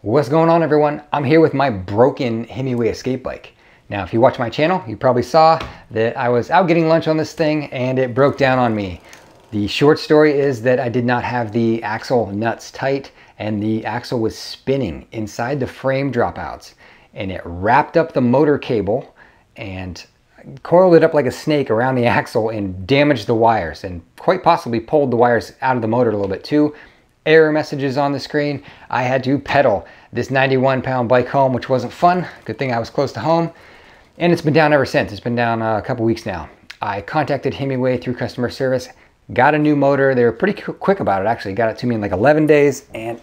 What's going on, everyone? I'm here with my broken Himiway Escape bike. Now, if you watch my channel, you probably saw that I was out getting lunch on this thing and it broke down on me. The short story is that I did not have the axle nuts tight and the axle was spinning inside the frame dropouts, and it wrapped up the motor cable and coiled it up like a snake around the axle and damaged the wires, and quite possibly pulled the wires out of the motor a little bit too. Error messages on the screen. I had to pedal this 91-pound bike home, which wasn't fun. Good thing I was close to home. And it's been down ever since. It's been down a couple weeks now. I contacted Himiway through customer service, got a new motor. They were pretty quick about it, actually. Got it to me in like 11 days. And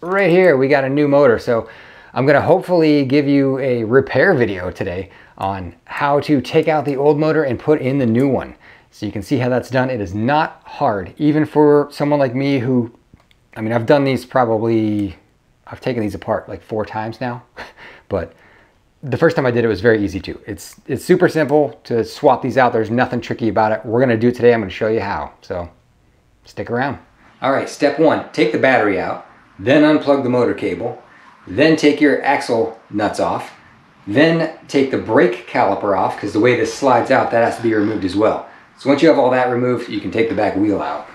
right here, we got a new motor. So I'm gonna hopefully give you a repair video today on how to take out the old motor and put in the new one. So you can see how that's done. It is not hard, even for someone like me who, I mean, I've done these probably, I've taken these apart like 4 times now, but the first time I did it was very easy too. It's super simple to swap these out. There's nothing tricky about it. We're gonna do it today. I'm gonna show you how, so stick around. All right, step 1, take the battery out, then unplug the motor cable, then take your axle nuts off, then take the brake caliper off, because the way this slides out, that has to be removed as well. So once you have all that removed, you can take the back wheel out.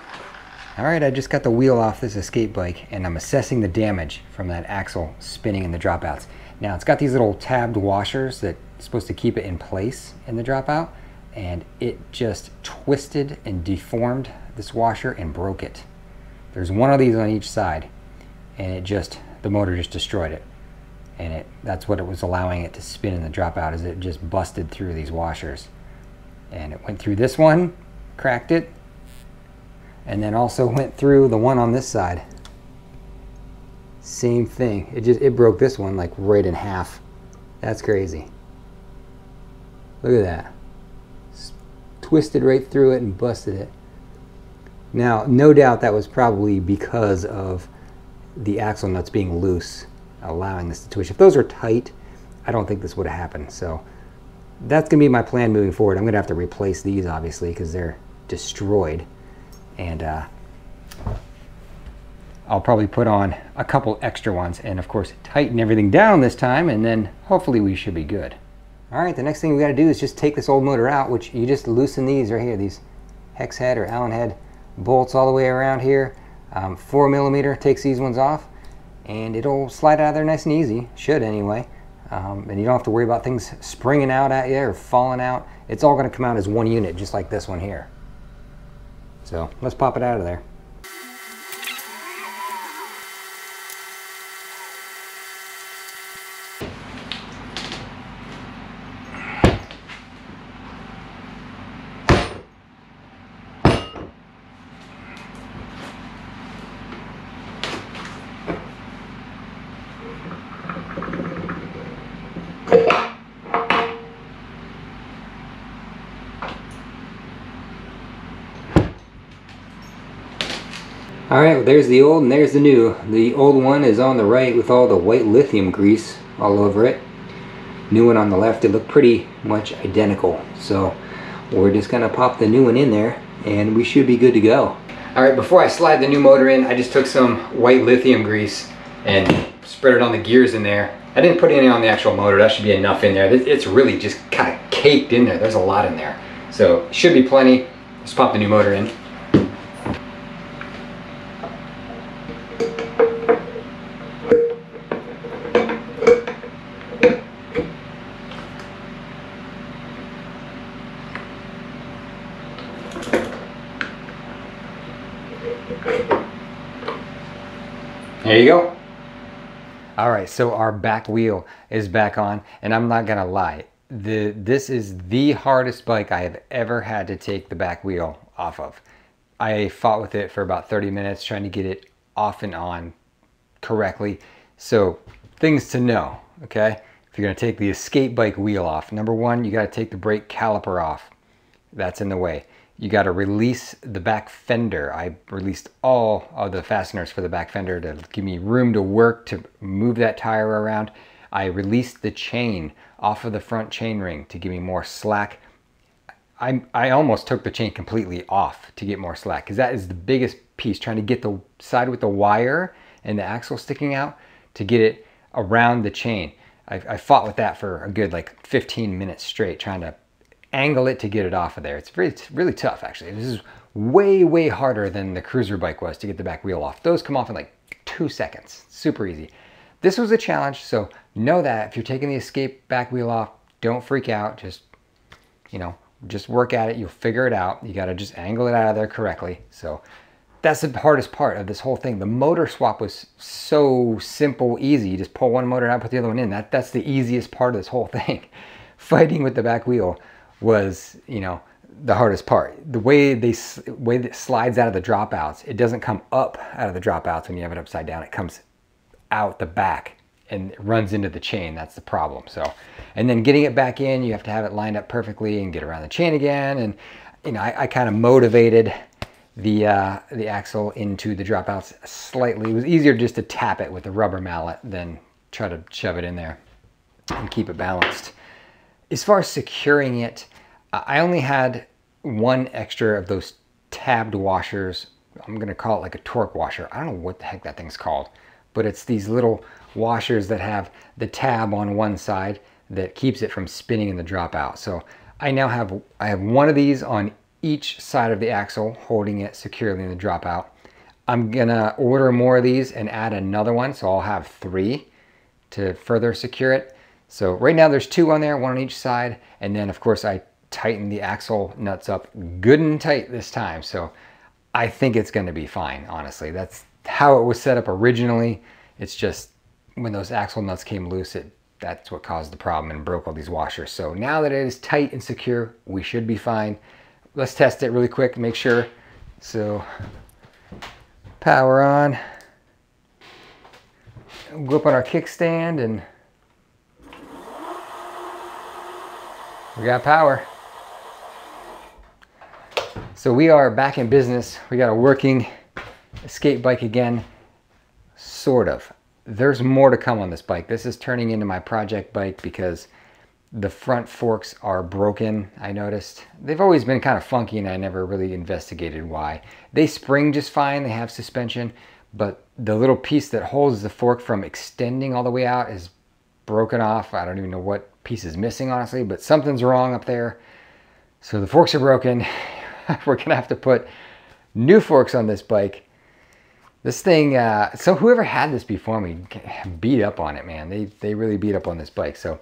All right, I just got the wheel off this escape bike and I'm assessing the damage from that axle spinning in the dropouts. Now, it's got these little tabbed washers that are supposed to keep it in place in the dropout, and it just twisted and deformed this washer and broke it. There's one of these on each side, and the motor just destroyed it. And that's what it was allowing it to spin in the dropout, is it just busted through these washers. And it went through this one, cracked it, and then also went through the one on this side. Same thing. It broke this one like right in half. That's crazy. Look at that. Twisted right through it and busted it. Now, no doubt that was probably because of the axle nuts being loose, allowing this to twitch. If those were tight, I don't think this would have happened. So that's gonna be my plan moving forward. I'm gonna have to replace these, obviously, because they're destroyed. And I'll probably put on a couple extra ones and of course tighten everything down this time, and then hopefully we should be good. All right, the next thing we got to do is just take this old motor out, which you just loosen these right here, these hex head or Allen head bolts all the way around here. 4mm takes these ones off and it'll slide out of there nice and easy, should anyway. And you don't have to worry about things springing out at you or falling out. It's all going to come out as one unit, just like this one here. So let's pop it out of there. All right, well, there's the old and there's the new. The old one is on the right with all the white lithium grease all over it. New one on the left, it looked pretty much identical. So we're just gonna pop the new one in there and we should be good to go. All right, before I slide the new motor in, I just took some white lithium grease and spread it on the gears in there. I didn't put any on the actual motor. That should be enough in there. It's really just kind of caked in there. There's a lot in there. So should be plenty. Let's pop the new motor in. There you go. All right, so our back wheel is back on, and I'm not gonna lie, this is the hardest bike I have ever had to take the back wheel off of. I fought with it for about 30 minutes trying to get it off and on correctly. So things to know, okay? If you're gonna take the escape bike wheel off, number 1, you gotta take the brake caliper off. That's in the way. You got to release the back fender. I released all of the fasteners for the back fender to give me room to work, to move that tire around. I released the chain off of the front chain ring to give me more slack. I almost took the chain completely off to get more slack, because that is the biggest piece, trying to get the side with the wire and the axle sticking out to get it around the chain. I fought with that for a good like 15 minutes straight, trying to angle it to get it off of there. It's really tough, actually. This is way harder than the cruiser bike was to get the back wheel off. Those come off in like 2 seconds. Super easy. This was a challenge, so know that if you're taking the Escape back wheel off, don't freak out. Just, you know, just work at it. You'll figure it out. You got to just angle it out of there correctly. So that's the hardest part of this whole thing. The motor swap was so simple, easy. You just pull one motor out, put the other one in. That's the easiest part of this whole thing. Fighting with the back wheel was, you know, the hardest part. The way it slides out of the dropouts, it doesn't come up out of the dropouts when you have it upside down. It comes out the back and it runs into the chain. That's the problem. So, and then getting it back in, you have to have it lined up perfectly and get around the chain again. And you know, I kind of motivated the axle into the dropouts slightly. It was easier just to tap it with a rubber mallet than try to shove it in there and keep it balanced. As far as securing it, I only had one extra of those tabbed washers. I'm going to call it like a torque washer. I don't know what the heck that thing's called, but it's these little washers that have the tab on one side that keeps it from spinning in the dropout. So I have one of these on each side of the axle holding it securely in the dropout. I'm gonna order more of these and add another one, so I'll have 3 to further secure it. So right now there's 2 on there, 1 on each side, and then of course I tightened the axle nuts up good and tight this time. So I think it's gonna be fine, honestly. That's how it was set up originally. It's just when those axle nuts came loose, that's what caused the problem and broke all these washers. So now that it is tight and secure, we should be fine. Let's test it really quick, make sure. So power on. We'll go up on our kickstand and we got power. So we are back in business. We got a working Escape bike again, sort of. There's more to come on this bike. This is turning into my project bike because the front forks are broken, I noticed. They've always been kind of funky and I never really investigated why. They spring just fine, they have suspension, but the little piece that holds the fork from extending all the way out is broken off. I don't even know what piece is missing, honestly, but something's wrong up there. So the forks are broken. We're gonna have to put new forks on this bike. This thing, so whoever had this before me beat up on it, man. They really beat up on this bike. So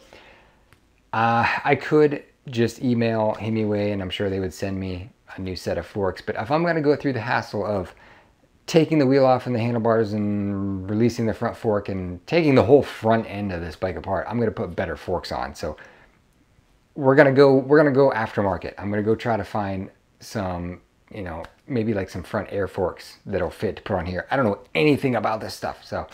I could just email Himiway and I'm sure they would send me a new set of forks. But if I'm going to go through the hassle of taking the wheel off and the handlebars and releasing the front fork and taking the whole front end of this bike apart, I'm going to put better forks on. So we're going to go aftermarket. I'm going to go try to find some, you know, maybe like some front air forks that'll fit to put on here. I don't know anything about this stuff, so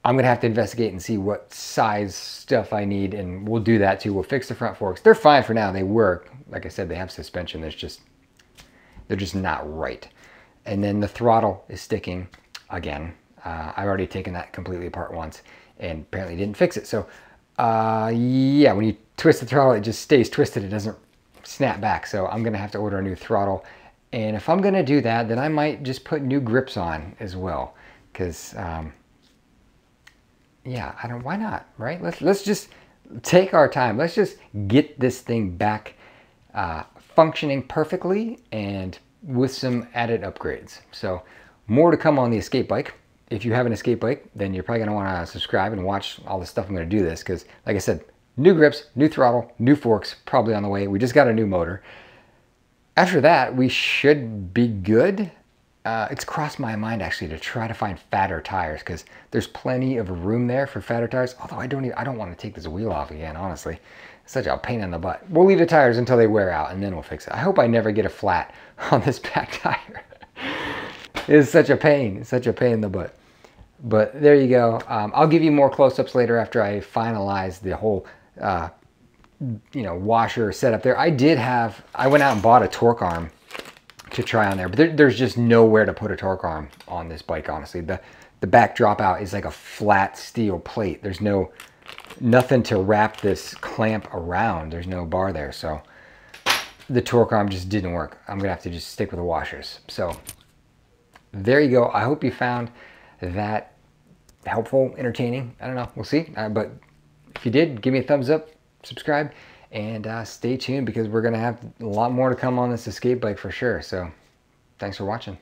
I'm gonna have to investigate and see what size stuff I need, and we'll do that too. We'll fix the front forks. They're fine for now. They work. Like I said, they have suspension. They're just not right. And then the throttle is sticking again. I've already taken that completely apart once and apparently didn't fix it. So yeah, when you twist the throttle, it just stays twisted. It doesn't snap back. So I'm gonna have to order a new throttle. And if I'm gonna do that, then I might just put new grips on as well. Because yeah, why not, right? Let's just take our time. Let's just get this thing back functioning perfectly and with some added upgrades. So more to come on the Escape bike. If you have an Escape bike, then you're probably gonna wanna subscribe and watch all the stuff I'm gonna do this, because like I said, new grips, new throttle, new forks, probably on the way. We just got a new motor. After that, we should be good. It's crossed my mind actually to try to find fatter tires, because there's plenty of room there for fatter tires. Although I don't want to take this wheel off again, honestly. It's such a pain in the butt. We'll leave the tires until they wear out and then we'll fix it. I hope I never get a flat on this back tire. It's such a pain. It's such a pain in the butt. But there you go. I'll give you more close-ups later after I finalize the whole you know, washer setup there. I went out and bought a torque arm to try on there, but there's just nowhere to put a torque arm on this bike, honestly. The back dropout is like a flat steel plate. There's nothing to wrap this clamp around. There's no bar there, so the torque arm just didn't work. I'm gonna have to just stick with the washers. So there you go. I hope you found that helpful, entertaining. I don't know. We'll see. But if you did, give me a thumbs up, subscribe, and stay tuned because we're going to have a lot more to come on this escape bike for sure. So thanks for watching.